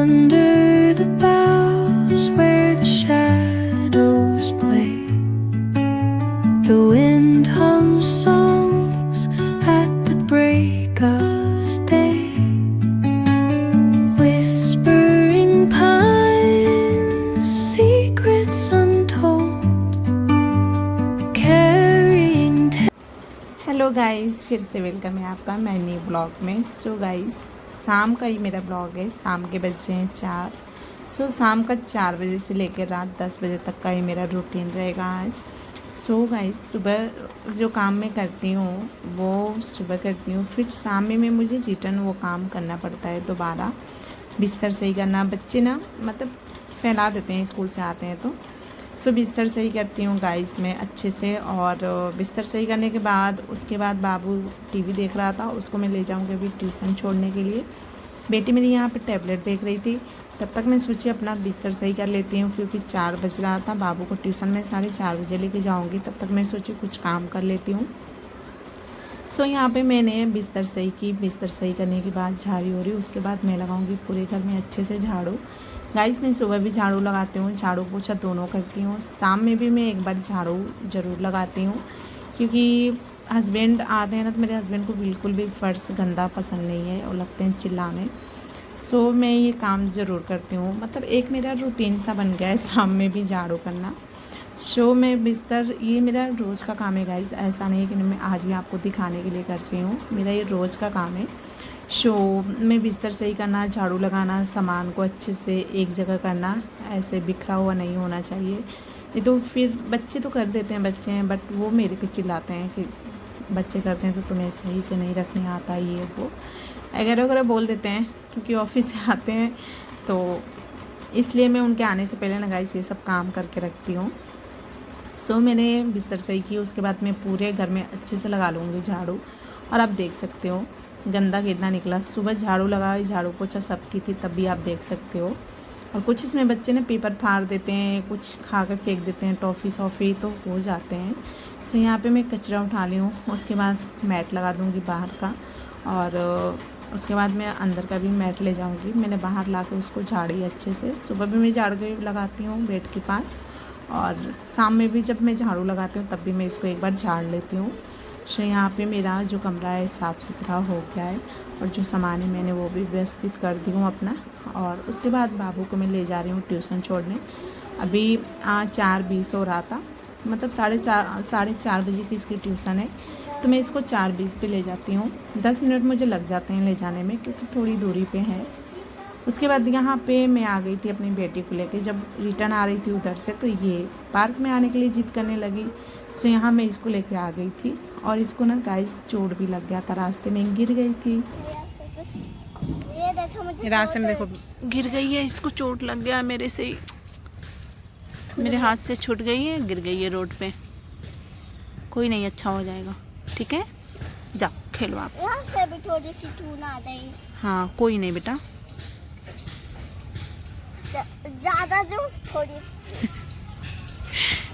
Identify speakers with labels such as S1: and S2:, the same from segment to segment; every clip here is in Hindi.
S1: under the boughs where the shadows play. The wind hums songs at the break of day. Whispering pines, secrets untold, carrying
S2: hello guys, फिर से वेलकम है आपका मैं नई ब्लॉग में। सो गाइस, शाम का ही मेरा ब्लॉग है। शाम के बज रहे हैं 4। सो शाम का 4 बजे से लेकर रात 10 बजे तक का ही मेरा रूटीन रहेगा आज। सो गाइस, सुबह जो काम मैं करती हूँ वो सुबह करती हूँ, फिर शाम में मुझे रिटर्न वो काम करना पड़ता है। दोबारा बिस्तर सही करना, बच्चे ना मतलब फैला देते हैं स्कूल से आते हैं तो। सो बिस्तर सही करती हूँ गाइस मैं अच्छे से। और बिस्तर सही करने के बाद उसके बाद बाबू टीवी देख रहा था, उसको मैं ले जाऊँगी अभी ट्यूशन छोड़ने के लिए। बेटी मेरी यहाँ पे टैबलेट देख रही थी, तब तक मैं सोची अपना बिस्तर सही कर लेती हूँ क्योंकि 4 बज रहा था। बाबू को ट्यूशन में 4:30 बजे लेके जाऊँगी, तब तक मैं सोची कुछ काम कर लेती हूँ। सो यहाँ पे मैंने बिस्तर सही की। बिस्तर सही करने के बाद झाड़ी हो रही, उसके बाद मैं लगाऊंगी पूरे घर में अच्छे से झाड़ू। गाइस, मैं सुबह भी झाड़ू लगाती हूँ, झाड़ू पोछा दोनों करती हूँ। शाम में भी मैं एक बार झाड़ू ज़रूर लगाती हूँ क्योंकि हस्बैंड आते हैं ना, तो मेरे हस्बैंड को बिल्कुल भी फर्श गंदा पसंद नहीं है, वो लगते हैं चिल्लाने। सो मैं ये काम ज़रूर करती हूँ, मतलब एक मेरा रूटीन सा बन गया है शाम में भी झाड़ू करना। शो में बिस्तर ये मेरा रोज़ का काम है गाइस, ऐसा नहीं कि मैं आज ही आपको दिखाने के लिए कर रही हूँ, मेरा ये रोज़ का काम है। शो में बिस्तर सही करना, झाड़ू लगाना, सामान को अच्छे से एक जगह करना, ऐसे बिखरा हुआ नहीं होना चाहिए। ये तो फिर बच्चे तो कर देते हैं, बच्चे हैं, बट वो मेरे पे चिल्लाते हैं कि बच्चे करते हैं तो तुम्हें सही से नहीं रखने आता, ये वो वगैरह वगैरह बोल देते हैं क्योंकि ऑफिस से आते हैं। तो इसलिए मैं उनके आने से पहले ना गाइस ये सब काम करके रखती हूँ। सो मैंने बिस्तर सही की, उसके बाद मैं पूरे घर में अच्छे से लगा लूँगी झाड़ू। और आप देख सकते हो गंदा कितना निकला। सुबह झाड़ू लगाई, झाड़ू पोछा सब की थी, तब भी आप देख सकते हो। और कुछ इसमें बच्चे ने पेपर फाड़ देते हैं, कुछ खा कर फेंक देते हैं, टॉफ़ी सॉफ़ी तो हो जाते हैं। सो यहाँ पे मैं कचरा उठा ली हूँ, उसके बाद मैट लगा दूँगी बाहर का। और उसके बाद मैं अंदर का भी मैट ले जाऊँगी। मैंने बाहर ला के उसको झाड़ी अच्छे से। सुबह भी मैं झाड़ू लगाती हूँ बेड के पास, और शाम में भी जब मैं झाड़ू लगाती हूँ तब भी मैं इसको एक बार झाड़ लेती हूँ। सो यहाँ पे मेरा जो कमरा है साफ़ सुथरा हो गया है, और जो सामान है मैंने वो भी व्यवस्थित कर दी हूँ अपना। और उसके बाद बाबू को मैं ले जा रही हूँ ट्यूशन छोड़ने। अभी 4:20 हो रहा था, मतलब 4:30 बजे की इसकी ट्यूशन है, तो मैं इसको 4:20 पे ले जाती हूँ। 10 मिनट मुझे लग जाते हैं ले जाने में क्योंकि थोड़ी दूरी पे है। उसके बाद यहाँ पे मैं आ गई थी अपनी बेटी को लेके। जब रिटर्न आ रही थी उधर से तो ये पार्क में आने के लिए जिद करने लगी। सो यहाँ मैं इसको लेके आ गई थी, और इसको ना गाइस चोट भी लग गया था, रास्ते में गिर गई थी।
S3: ये देखो मुझे
S2: रास्ते में देखो गिर गई है, इसको चोट लग गया मेरे से ही, मेरे हाथ से छूट गई है, गिर गई है रोड पे। कोई नहीं, अच्छा हो जाएगा, ठीक है, जाओ खेलो आप।
S3: यहाँ से भी थोड़ी सी टून आ गई।
S2: हाँ कोई नहीं बेटा,
S3: ज्यादा जो थोड़ी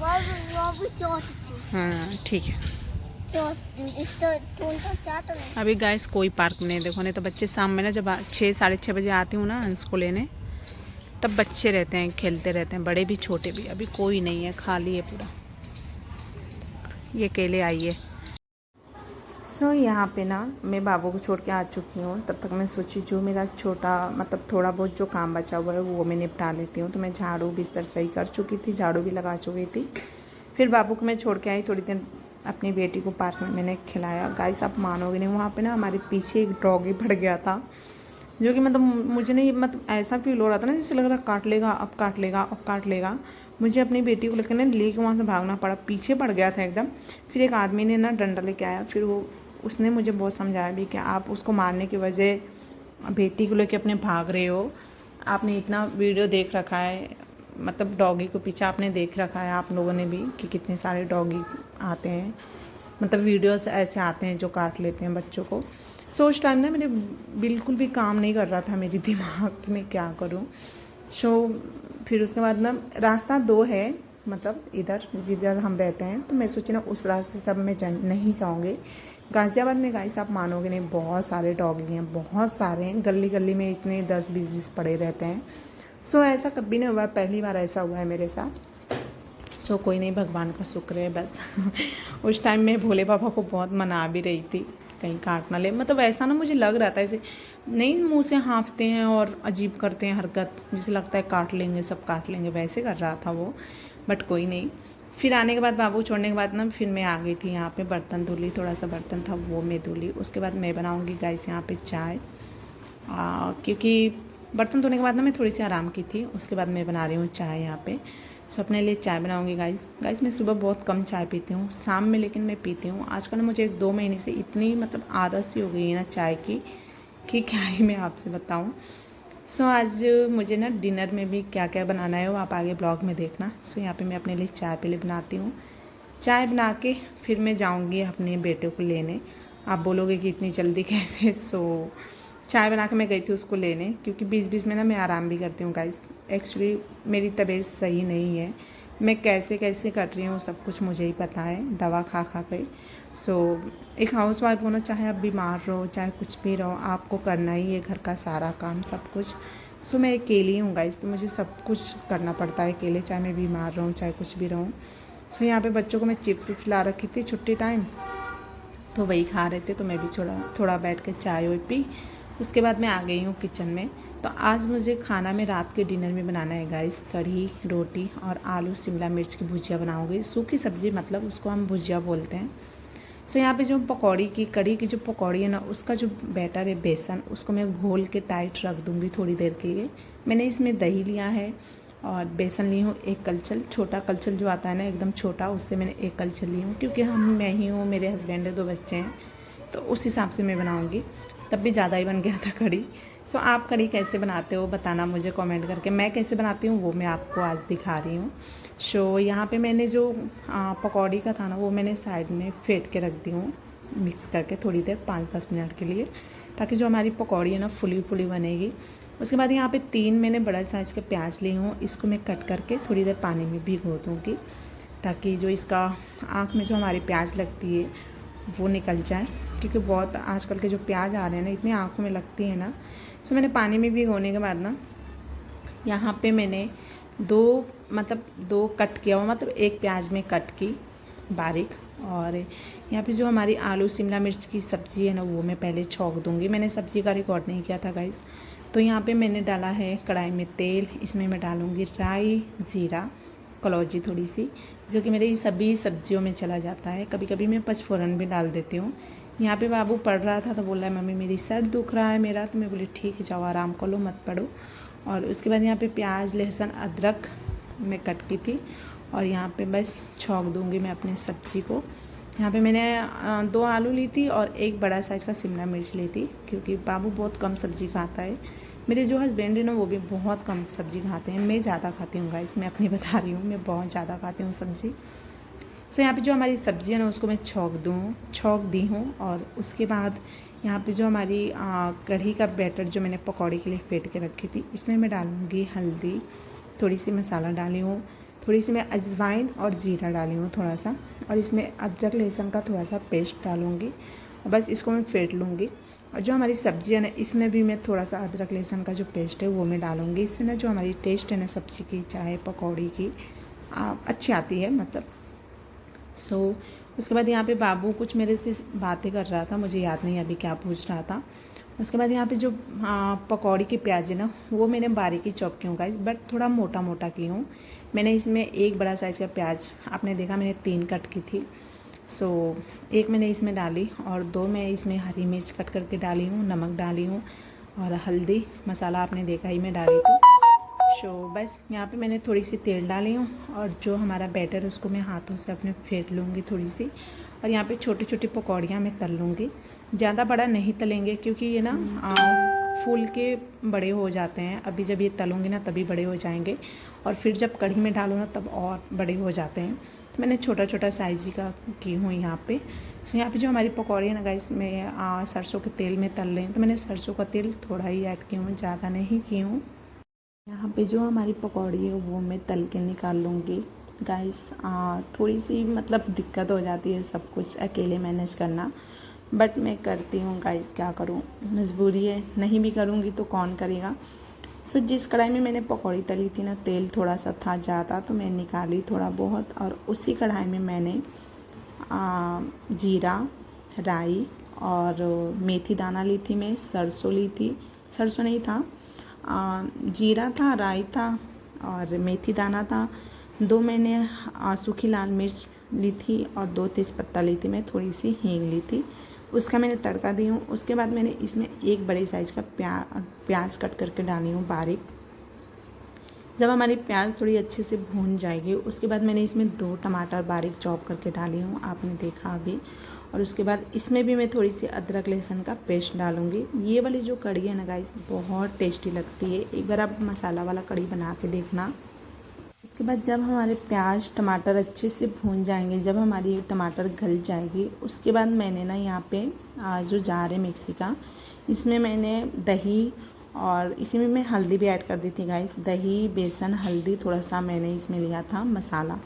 S3: वो भी चोट थी।
S2: हाँ ठीक है।
S3: चोट इस तो टून तो चाहता नहीं।
S2: अभी गाइस कोई पार्क में नहीं, देखो नहीं तो बच्चे शाम में ना जब 6 साढ़े 6 बजे आती हूँ ना अंश को लेने, तब बच्चे रहते हैं, खेलते रहते हैं, बड़े भी छोटे भी। अभी कोई नहीं है, खाली है पूरा, ये अकेले आई है। सो यहाँ पे ना मैं बाबू को छोड़ के आ चुकी हूँ। तब तक मैं सोची जो मेरा छोटा मतलब थोड़ा बहुत जो काम बचा हुआ है वो मैं निपटा लेती हूँ। तो मैं झाड़ू बिस्तर सही कर चुकी थी, झाड़ू भी लगा चुकी थी। फिर बाबू को मैं छोड़ के आई, थोड़ी देर अपनी बेटी को पार्क में मैंने खिलाया। गाइस आप मानोगे नहीं, वहाँ पे ना हमारे पीछे एक डॉगी बढ़ गया था, जो कि मतलब मुझे नहीं, मतलब ऐसा फील हो रहा था ना जैसे लग रहा काट लेगा, अब काट लेगा, अब काट लेगा। मुझे अपनी बेटी को लेकर ना लेके वहाँ से भागना पड़ा, पीछे पड़ गया था एकदम। फिर एक आदमी ने ना डंडा लेके आया, फिर उसने मुझे बहुत समझाया भी कि आप उसको मारने की वजह बेटी को लेके अपने भाग रहे हो। आपने इतना वीडियो देख रखा है, मतलब डॉगी को पीछे आपने देख रखा है आप लोगों ने भी कि कितने सारे डॉगी आते हैं, मतलब वीडियोस ऐसे आते हैं जो काट लेते हैं बच्चों को। सो उस टाइम ना मेरे बिल्कुल भी काम नहीं कर रहा था मेरी दिमाग में क्या करूं। सो फिर उसके बाद ना रास्ता 2 है, मतलब इधर जिधर हम रहते हैं, तो मैं सोची ना उस रास्ते से अब मैं नहीं जाऊँगी, गाज़ियाबाद में गाइस आप मानोगे नहीं, बहुत सारे डॉगी हैं, बहुत सारे हैं, गली गली में इतने 10-20 पड़े रहते हैं। सो ऐसा कभी नहीं हुआ, पहली बार ऐसा हुआ है मेरे साथ। सो कोई नहीं, भगवान का शुक्र है बस। उस टाइम मैं भोले बाबा को बहुत मना भी रही थी कहीं काट ना ले, मतलब ऐसा ना मुझे लग रहा था ऐसे नहीं, मुंह से हाँफते हैं और अजीब करते हैं हरकत, जिसे लगता है काट लेंगे, सब काट लेंगे, वैसे कर रहा था वो। बट कोई नहीं। फिर आने के बाद, बाबू छोड़ने के बाद ना, फिर मैं आ गई थी यहाँ पे, बर्तन धुली, थोड़ा सा बर्तन था वो मैं धुली। उसके बाद मैं बनाऊँगी गाइस यहाँ पे चाय, क्योंकि बर्तन धोने के बाद ना मैं थोड़ी सी आराम की थी। उसके बाद मैं बना रही हूँ चाय यहाँ पे। सो अपने लिए चाय बनाऊँगी गाइस मैं सुबह बहुत कम चाय पीती हूँ, शाम में लेकिन मैं पीती हूँ। आजकल ना मुझे 1-2 महीने से इतनी मतलब आदत सी हो गई है ना चाय की, कि क्या ही मैं आपसे बताऊँ। सो आज मुझे ना डिनर में भी क्या क्या बनाना है वो आप आगे ब्लॉग में देखना। सो यहाँ पे मैं अपने लिए चाय पहले बनाती हूँ। चाय बना के फिर मैं जाऊँगी अपने बेटे को लेने। आप बोलोगे कि इतनी जल्दी कैसे। सो चाय बना के मैं गई थी उसको लेने, क्योंकि बीच में ना मैं आराम भी करती हूँ गाइस। एक्चुअली मेरी तबीयत सही नहीं है, मैं कैसे कैसे कर रही हूँ सब कुछ मुझे ही पता है, दवा खा खा कर। सो एक हाउस वाइफ होना, चाहे आप बीमार रहो चाहे कुछ भी रहो, आपको करना ही है घर का सारा काम सब कुछ। सो मैं अकेली हूँ गाइस, तो मुझे सब कुछ करना पड़ता है अकेले, चाहे मैं बीमार रहूँ चाहे कुछ भी रहूँ। सो यहाँ पे बच्चों को मैं चिप्स खिला रखी थी छुट्टी टाइम, तो वही खा रहे थे, तो मैं भी थोड़ा बैठ के चाय वाय पी। उसके बाद मैं आ गई हूँ किचन में। तो आज मुझे खाना में रात के डिनर में बनाना है गाइस, कढ़ी रोटी और आलू शिमला मिर्च की भुजिया बनाऊँगी। सूखी सब्जी, मतलब उसको हम भुजिया बोलते हैं। सो यहाँ पे जो कढ़ी की जो पकौड़ी है ना, उसका जो बैटर है बेसन, उसको मैं घोल के टाइट रख दूँगी थोड़ी देर के लिए। मैंने इसमें दही लिया है और बेसन ली हूँ 1 कलछल, छोटा कलछल जो आता है ना एकदम छोटा, उससे मैंने 1 कलछल ली हूँ, क्योंकि मैं ही हूँ, मेरे हस्बैंड है, 2 बच्चे हैं, तो उस हिसाब से मैं बनाऊँगी। तब भी ज़्यादा ही बन गया था कढ़ी। सो आप कढ़ी कैसे बनाते हो बताना मुझे कमेंट करके। मैं कैसे बनाती हूँ वो मैं आपको आज दिखा रही हूँ। सो यहाँ पे मैंने जो पकौड़ी का था ना, वो मैंने साइड में फेंट के रख दी हूँ मिक्स करके थोड़ी देर, 5-10 मिनट के लिए, ताकि जो हमारी पकौड़ी है ना फुली फुली बनेगी। उसके बाद यहाँ पे 3 मैंने बड़ा साइज़ के प्याज ली हूँ, इसको मैं कट करके थोड़ी देर पानी में भिगो दूँगी, ताकि जो इसका आँख में जो हमारी प्याज लगती है वो निकल जाए, क्योंकि बहुत आजकल के जो प्याज आ रहे हैं ना इतनी आँखों में लगती है ना। सो मैंने पानी में भिगोने के बाद ना यहाँ पे मैंने 2 कट किया हुआ, मतलब 1 प्याज में कट की बारीक। और यहाँ पे जो हमारी आलू शिमला मिर्च की सब्ज़ी है ना, वो मैं पहले छौंक दूँगी। मैंने सब्ज़ी का रिकॉर्ड नहीं किया था गाइस। तो यहाँ पे मैंने डाला है कढ़ाई में तेल, इसमें मैं डालूँगी राई, जीरा, कलौजी थोड़ी सी, जो कि मेरे सभी सब्जियों में चला जाता है। कभी कभी मैं पचफोरन भी डाल देती हूँ। यहाँ पे बाबू पढ़ रहा था तो बोल रहा है मम्मी मेरी सर दुख रहा है मेरा, तो मैं बोली ठीक है जाओ आराम कर लो, मत पढ़ो। और उसके बाद यहाँ पे प्याज लहसुन अदरक मैं कट की थी, और यहाँ पे बस छौंक दूँगी मैं अपने सब्ज़ी को। यहाँ पे मैंने 2 आलू ली थी और 1 बड़ा साइज़ का शिमला मिर्च ली थी, क्योंकि बाबू बहुत कम सब्ज़ी खाता है। मेरे जो हस्बैंड है ना वो भी बहुत कम सब्ज़ी खाते हैं, मैं ज़्यादा खाती हूँ गाइस, मैं अपनी बता रही हूँ, मैं बहुत ज़्यादा खाती हूँ सब्ज़ी। सो यहाँ पे जो हमारी सब्ज़ी है ना उसको मैं छौंक दी हूँ। और उसके बाद यहाँ पे जो हमारी कढ़ी का बैटर जो मैंने पकौड़ी के लिए फेंट के रखी थी, इसमें मैं डालूँगी हल्दी, थोड़ी सी मसाला डाली हूँ, थोड़ी सी मैं अजवाइन और जीरा डाली हूँ थोड़ा सा, और इसमें अदरक लहसुन का थोड़ा सा पेस्ट डालूँगी, और बस इसको मैं फेंट लूँगी। और जो हमारी सब्ज़ी है ना इसमें भी मैं थोड़ा सा अदरक लहसुन का जो पेस्ट है वो मैं डालूँगी। इससे ना जो हमारी टेस्ट है ना सब्ज़ी की चाहे पकौड़ी की अच्छी आती है मतलब। सो उसके बाद यहाँ पे बाबू कुछ मेरे से बातें कर रहा था, मुझे याद नहीं अभी क्या पूछ रहा था। उसके बाद यहाँ पे जो पकौड़ी की प्याज है ना वो मैंने बारीकी चॉप की हूँ गाइस, बट थोड़ा मोटा मोटा की हूँ। मैंने इसमें 1 बड़ा साइज़ का प्याज, आपने देखा मैंने 3 कट की थी। सो 1 मैंने इसमें डाली और 2 मैं इसमें हरी मिर्च कट करके डाली हूँ, नमक डाली हूँ और हल्दी मसाला आपने देखा ही मैं डाली थी। सो बस यहाँ पे मैंने थोड़ी सी तेल डाली हूँ, और जो हमारा बैटर उसको मैं हाथों से अपने फेंट लूँगी थोड़ी सी। और यहाँ पे छोटी छोटी पकौड़ियाँ मैं तल लूँगी, ज़्यादा बड़ा नहीं तलेंगे क्योंकि ये ना फूल के बड़े हो जाते हैं। अभी जब ये तलूँगी ना तभी बड़े हो जाएंगे, और फिर जब कढ़ी में डालूँ ना तब और बड़े हो जाते हैं। तो मैंने छोटा छोटा साइज़ का की हूँ यहाँ पे। सो यहाँ पे जो हमारी पकौड़ी है ना गाइस, मैं सरसों के तेल में तल रही हूँ, तो मैंने सरसों का तेल थोड़ा ही ऐड की हूँ, ज़्यादा नहीं की हूँ। यहाँ पे जो हमारी पकौड़ी है वो मैं तल के निकाल लूँगी गाइस। थोड़ी सी मतलब दिक्कत हो जाती है सब कुछ अकेले मैनेज करना, बट मैं करती हूँ गाइस, क्या करूँ, मजबूरी है, नहीं भी करूँगी तो कौन करेगा। सो जिस कढ़ाई में मैंने पकौड़ी तली थी ना, तेल थोड़ा सा था ज़्यादा, तो मैं निकाली थोड़ा बहुत, और उसी कढ़ाई में मैंने जीरा, राई और मेथी दाना ली थी, मैं सरसों ली थी, सरसों नहीं था, जीरा था, राई था और मेथी दाना था। 2 मैंने सूखी लाल मिर्च ली थी और 2 तेज़पत्ता ली थी, मैं थोड़ी सी हींग ली थी, उसका मैंने तड़का दी हूँ। उसके बाद मैंने इसमें एक बड़े साइज़ का प्याज कट करके डाली हूँ बारीक। जब हमारी प्याज थोड़ी अच्छे से भून जाएगी, उसके बाद मैंने इसमें 2 टमाटर बारीक चॉप करके डाली हूँ, आपने देखा अभी। और उसके बाद इसमें भी मैं थोड़ी सी अदरक लहसुन का पेस्ट डालूँगी। ये वाली जो कढ़ी है ना गाइस, बहुत टेस्टी लगती है, एक बार आप मसाला वाला कढ़ी बना के देखना। इसके बाद जब हमारे प्याज टमाटर अच्छे से भून जाएंगे, जब हमारी टमाटर गल जाएगी, उसके बाद मैंने ना यहाँ पे जो जार है मिक्सी का, इसमें मैंने दही और इसी में मैं हल्दी भी ऐड कर दी थी गाइस। दही, बेसन, हल्दी, थोड़ा सा मैंने इसमें लिया था मसाला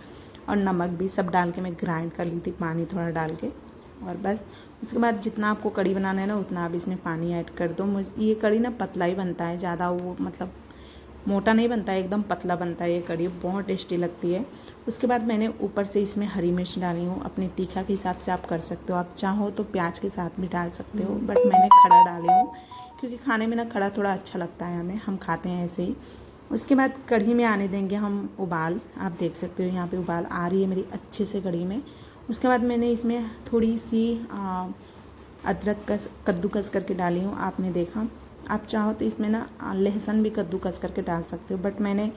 S2: और नमक भी, सब डाल के मैं ग्राइंड कर ली थी, पानी थोड़ा डाल के। और बस उसके बाद जितना आपको कढ़ी बनाना है ना, उतना आप इसमें पानी ऐड कर दो। ये कढ़ी ना पतला ही बनता है, ज़्यादा वो मतलब मोटा नहीं बनता है, एकदम पतला बनता है ये कढ़ी, बहुत टेस्टी लगती है। उसके बाद मैंने ऊपर से इसमें हरी मिर्च डाली हूँ, अपने तीखा के हिसाब से आप कर सकते हो, आप चाहो तो प्याज के साथ भी डाल सकते हो, बट मैंने खड़ा डाली हूँ क्योंकि खाने में ना खड़ा थोड़ा अच्छा लगता है हमें, हम खाते हैं ऐसे ही। उसके बाद कढ़ी में आने देंगे हम उबाल, आप देख सकते हो यहाँ पे उबाल आ रही है मेरी अच्छे से कढ़ी में। उसके बाद मैंने इसमें थोड़ी सी अदरक कद्दूकस करके डाली हूँ, आपने देखा। आप चाहो तो इसमें ना लहसुन भी कद्दूकस करके डाल सकते हो, बट मैंने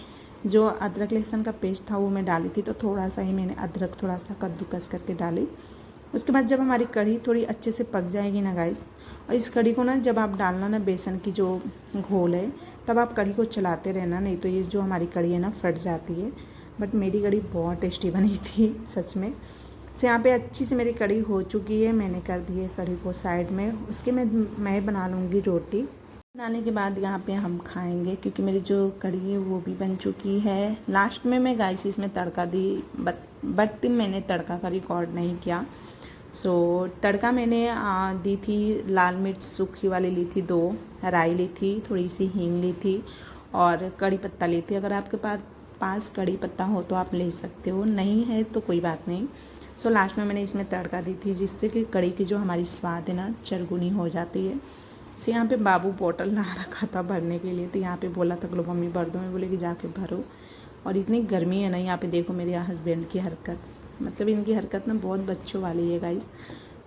S2: जो अदरक लहसुन का पेस्ट था वो मैं डाली थी, तो थोड़ा सा ही मैंने अदरक थोड़ा सा कद्दूकस करके डाली। उसके बाद जब हमारी कढ़ी थोड़ी अच्छे से पक जाएगी ना गाइस, और इस कढ़ी को ना जब आप डालना ना बेसन की जो घोल है, तब आप कढ़ी को चलाते रहना, नहीं तो ये जो हमारी कढ़ी है ना फट जाती है। बट मेरी कढ़ी बहुत टेस्टी बनी थी सच में। तो यहाँ पे अच्छी से मेरी कढ़ी हो चुकी है, मैंने कर दी है कढ़ी को साइड में। उसके मैं बना लूँगी रोटी। बनाने के बाद यहाँ पे हम खाएंगे, क्योंकि मेरी जो कढ़ी है वो भी बन चुकी है। लास्ट में मैं गाइस इसमें तड़का दी, बट मैंने तड़का का रिकॉर्ड नहीं किया। सो तड़का मैंने दी थी, लाल मिर्च सूखी वाली ली थी 2, राई ली थी, थोड़ी सी हींग ली थी और कड़ी पत्ता ली थी। अगर आपके पास कड़ी पत्ता हो तो आप ले सकते हो, नहीं है तो कोई बात नहीं। सो लास्ट में मैंने इसमें तड़का दी थी, जिससे कि कड़ी की जो हमारी स्वाद है ना चरगुनी हो जाती है। सो यहाँ पे बाबू बोतल ला रखा था भरने के लिए, तो यहाँ पे बोला था लो मम्मी भर दो, मैं बोले कि जाके भरो। और इतनी गर्मी है ना, यहाँ पे देखो मेरे हस्बैंड की हरकत, मतलब इनकी हरकत ना बहुत बच्चों वाली है गाइस,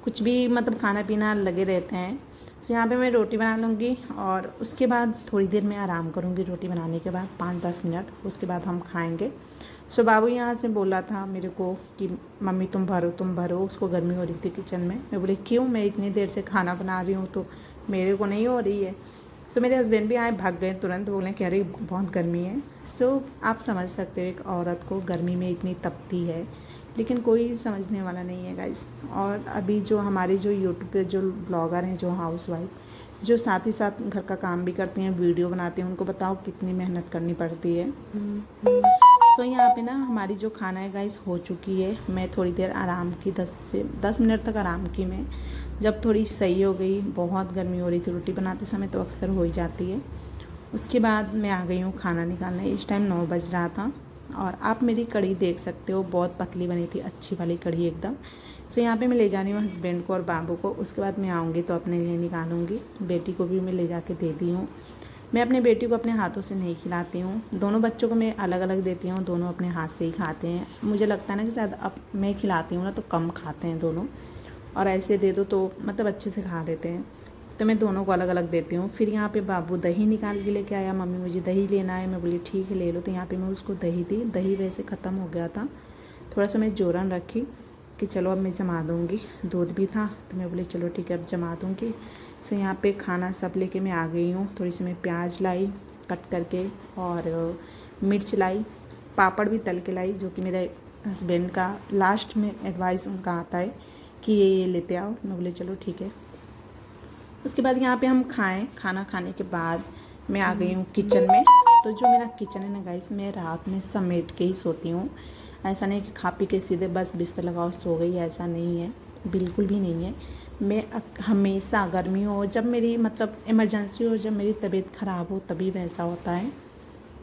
S2: कुछ भी मतलब खाना पीना लगे रहते हैं। सो यहाँ पे मैं रोटी बना लूँगी और उसके बाद थोड़ी देर में आराम करूँगी, रोटी बनाने के बाद 5-10 मिनट, उसके बाद हम खाएँगे। सो बाबू यहाँ से बोला था मेरे को कि मम्मी तुम भरो, उसको गर्मी हो रही थी किचन में। मैं बोली क्यों, मैं इतनी देर से खाना बना रही हूँ तो मेरे को नहीं हो रही है। सो मेरे हस्बैंड भी आए, भाग गए तुरंत, बोले कह रही बहुत गर्मी है। सो आप समझ सकते हो एक औरत को गर्मी में इतनी तपती है, लेकिन कोई समझने वाला नहीं है गाइस। और अभी जो हमारी जो यूट्यूब पे जो ब्लॉगर हैं, जो हाउसवाइफ, जो साथ ही साथ घर का काम भी करती हैं, वीडियो बनाती हैं, उनको बताओ कितनी मेहनत करनी पड़ती है। सो यहाँ पे ना हमारी जो खाना है गाइस हो चुकी है। मैं थोड़ी देर आराम की, 10 मिनट तक आराम की मैं, जब थोड़ी सही हो गई। बहुत गर्मी हो रही थी, रोटी बनाते समय तो अक्सर हो ही जाती है। उसके बाद मैं आ गई हूँ खाना निकालने। इस टाइम 9 बज रहा था और आप मेरी कढ़ी देख सकते हो, बहुत पतली बनी थी, अच्छी वाली कढ़ी एकदम। सो यहाँ पे मैं ले जा रही हूँ हस्बैंड को और बाबू को। उसके बाद मैं आऊँगी तो अपने लिए निकालूँगी। बेटी को भी मैं ले जाके दे दी हूँ। मैं अपने बेटी को अपने हाथों से नहीं खिलाती हूँ, दोनों बच्चों को मैं अलग अलग देती हूँ, दोनों अपने हाथ से ही खाते हैं। मुझे लगता है ना कि शायद अब मैं खिलाती हूँ ना तो कम खाते हैं दोनों, और ऐसे दे दो तो मतलब अच्छे से खा लेते हैं, तो मैं दोनों को अलग अलग देती हूँ। फिर यहाँ पे बाबू दही निकाल के लेके आया, मम्मी मुझे दही लेना है, मैं बोली ठीक है ले लो। तो यहाँ पे मैं उसको दही दी, दही वैसे ख़त्म हो गया था, थोड़ा सा मैं जोरन रखी कि चलो अब मैं जमा दूँगी। दूध भी था तो मैं बोली चलो ठीक है अब जमा दूँगी। सो यहाँ पे खाना सब लेके मैं आ गई हूँ। थोड़ी सी मैं प्याज लाई कट करके और मिर्च लाई, पापड़ भी तल के लाई, जो कि मेरे हस्बैंड का लास्ट में एडवाइस उनका आता है कि ये लेते आओ। मैं बोले चलो ठीक है। उसके बाद यहाँ पे हम खाना खाने के बाद मैं आ गई हूँ किचन में। तो जो मेरा किचन है ना गाइस, मैं रात में समेट के ही सोती हूँ। ऐसा नहीं कि खा पी के सीधे बस बिस्तर लगाओ सो गई, ऐसा नहीं है, बिल्कुल भी नहीं है। मैं हमेशा गर्मी हो, जब मेरी मतलब इमरजेंसी हो, जब मेरी तबीयत ख़राब हो तभी वैसा होता है,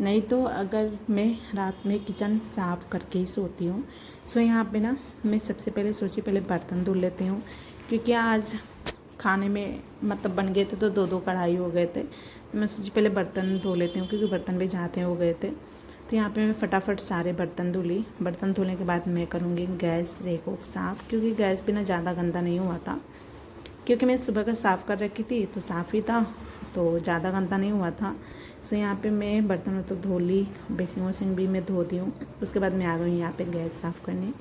S2: नहीं तो अगर मैं रात में किचन साफ़ करके ही सोती हूँ। सो यहाँ पे ना मैं सबसे पहले सोची पहले बर्तन धुल लेती हूँ, क्योंकि आज खाने में मतलब बन गए थे तो 2-2 कढ़ाई हो गए थे, तो मैं सोची पहले बर्तन धो लेती हूँ क्योंकि बर्तन भी जाते हो गए थे। तो यहाँ पे मैं फटाफट सारे बर्तन धुली। बर्तन धोने के बाद मैं करूँगी गैस रेको साफ़, क्योंकि गैस भी ना ज़्यादा गंदा नहीं हुआ था, क्योंकि मैं सुबह का साफ़ कर रखी थी तो साफ़ ही था, तो ज़्यादा गंदा नहीं हुआ था। सो यहाँ पे मैं बर्तनों तो धो ली, बेसिंग वॉसिंग भी मैं धो दी हूँ। उसके बाद मैं आ गई यहाँ पे गैस साफ़ करने।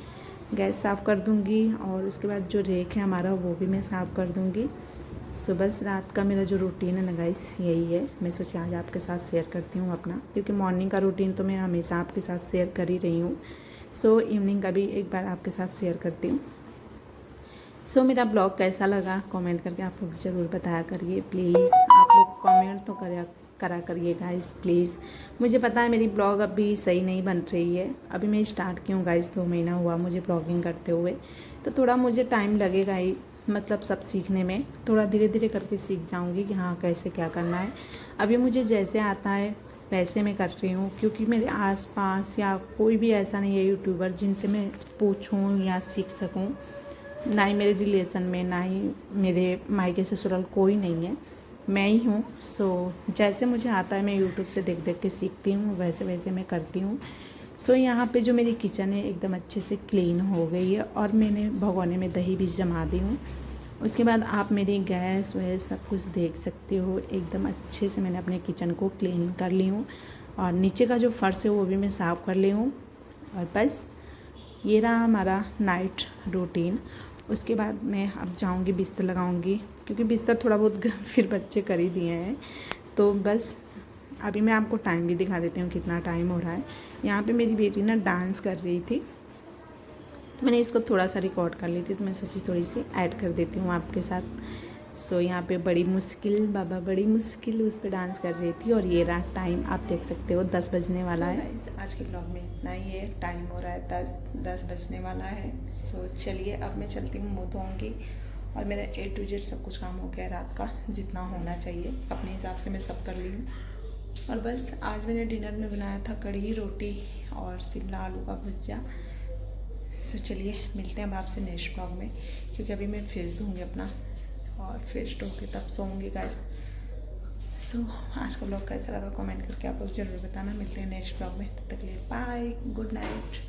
S2: गैस साफ़ कर दूँगी और उसके बाद जो रेक है हमारा वो भी मैं साफ़ कर दूँगी। सो बस रात का मेरा जो रूटीन है ना गाइस यही है। मैं सोचा आज आपके साथ शेयर करती हूँ अपना, क्योंकि मॉर्निंग का रूटीन तो मैं हमेशा आपके साथ शेयर कर ही रही हूँ। सो इवनिंग का भी एक बार आपके साथ शेयर करती हूँ। सो मेरा ब्लॉग कैसा लगा कमेंट करके आप लोग ज़रूर बताया करिए प्लीज़। आप लोग कमेंट तो करा करिए गाइस प्लीज़। मुझे पता है मेरी ब्लॉग अभी सही नहीं बन रही है, अभी मैं स्टार्ट की हूँ गाइस, 2 महीना हुआ मुझे ब्लॉगिंग करते हुए, तो थोड़ा मुझे टाइम लगेगा ही, मतलब सब सीखने में। थोड़ा धीरे धीरे करके सीख जाऊँगी कि हाँ कैसे क्या करना है। अभी मुझे जैसे आता है वैसे मैं कर रही हूँ, क्योंकि मेरे आसपास या कोई भी ऐसा नहीं है यूट्यूबर जिनसे मैं पूछूँ या सीख सकूँ, ना ही मेरे रिलेशन में, ना ही मेरे मायके ससुराल कोई नहीं है, मैं ही हूँ। सो जैसे मुझे आता है मैं यूट्यूब से देख देख के सीखती हूँ, वैसे वैसे मैं करती हूँ। सो यहाँ पे जो मेरी किचन है एकदम अच्छे से क्लीन हो गई है और मैंने भगोने में दही भी जमा दी हूँ। उसके बाद आप मेरी गैस वैस सब कुछ देख सकते हो, एकदम अच्छे से मैंने अपने किचन को क्लीन कर ली हूँ और नीचे का जो फर्श है वो भी मैं साफ़ कर ली हूँ। और बस ये रहा हमारा नाइट रूटीन। उसके बाद मैं अब जाऊंगी बिस्तर लगाऊंगी, क्योंकि बिस्तर थोड़ा बहुत फिर बच्चे कर ही दिए हैं। तो बस अभी मैं आपको टाइम भी दिखा देती हूँ कितना टाइम हो रहा है। यहाँ पे मेरी बेटी ना डांस कर रही थी, तो मैंने इसको थोड़ा सा रिकॉर्ड कर ली थी, तो मैं सोची थोड़ी सी ऐड कर देती हूँ आपके साथ। सो यहाँ पे बड़ी मुश्किल बाबा बड़ी मुश्किल उस पर डांस कर रही थी। और ये रहा टाइम, आप देख सकते हो 10 बजने वाला है। आज के ब्लॉग में इतना ही है, टाइम हो रहा है 10 बजने वाला है। सो चलिए अब मैं चलती हूँ, मुँह धोऊँगी और मेरा A to Z सब कुछ काम हो गया रात का, जितना होना चाहिए अपने हिसाब से मैं सब कर ली हूँ। और बस आज मैंने डिनर में बनाया था कढ़ी रोटी और शिमला आलू का भुजिया। सो चलिए मिलते हैं अब आपसे नेक्स्ट ब्लॉग में, क्योंकि अभी मैं फेस दूँगी अपना और फेस धो के तब सोऊंगी गाइस। सो आज का ब्लॉग कैसा लगा कमेंट करके आप लोग ज़रूर बताना। मिलते हैं नेक्स्ट ब्लॉग में, तब तक के लिए बाय, गुड नाइट।